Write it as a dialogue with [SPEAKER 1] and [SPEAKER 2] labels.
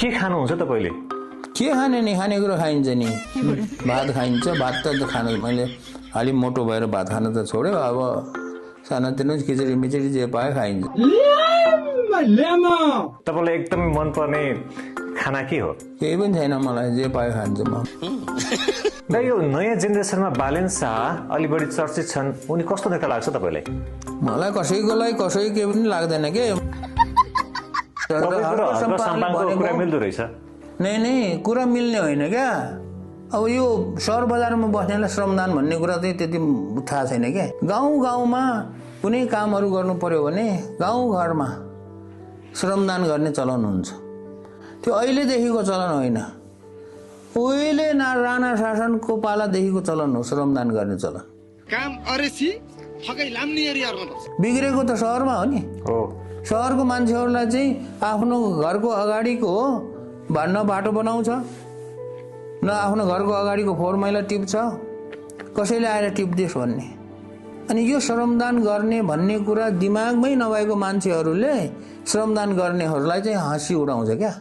[SPEAKER 1] के खानुहुन्छ तपाईले?
[SPEAKER 2] के खाने नि, खानेकुरा खाइन्छ नि। भात खाइन्छ। भात त खान मैले अलि मोटो भएर भात खान त छोड्यो। अब सानातिनो खिचडी मिचडी जे पाए खाइन्छ।
[SPEAKER 1] तपाईलाई एकदमै मन पर्ने खाना के हो?
[SPEAKER 2] केही पनि छैन, मलाई जे पाए खान्छ म।
[SPEAKER 1] दाइ, यो नयाँ जेनेरेसनमा बालेन शाह अलि बढी चर्चित छन्, उनी कस्तो नेता लाग्छ तपाईलाई?
[SPEAKER 2] मलाई कसैकोलाई कसै के पनि लाग्दैन के।
[SPEAKER 1] कुरा मिल्दो रहेछ?
[SPEAKER 2] नै कुरा मिल्ने होइन क्या। अब यो सहर बजारमा बस्नेलाई श्रमदान भन्ने कुरा चाहिँ त्यति थाहा छैन क्या। गाउँमा कुनै कामहरू गर्नु पर्यो भने गाउँघरमा श्रमदान गर्ने चलन हुन्छ। त्यो अहिलेदेखिको चलन होइन, उहिले राणा शासनको पालादेखिको चलन हो श्रमदान गर्ने चलन।
[SPEAKER 3] काम अरेसी ठकै लाम्नी एरिया
[SPEAKER 2] बिग्रेको त सहरमा हो नि। सहरको मान्छेहरूलाई चाहिँ आफ्नो घरको अगाडिको न बाटो बनाउँछ, न आफ्नो घरको अगाडिको फोहोर मैला टिप्छ, कसैले आएर टिप्देस् भन्ने। अनि यो श्रमदान गर्ने भन्ने कुरा दिमागमै नभएको मान्छेहरूले श्रमदान गर्नेहरूलाई चाहिँ हाँसी उडाउँछ क्या।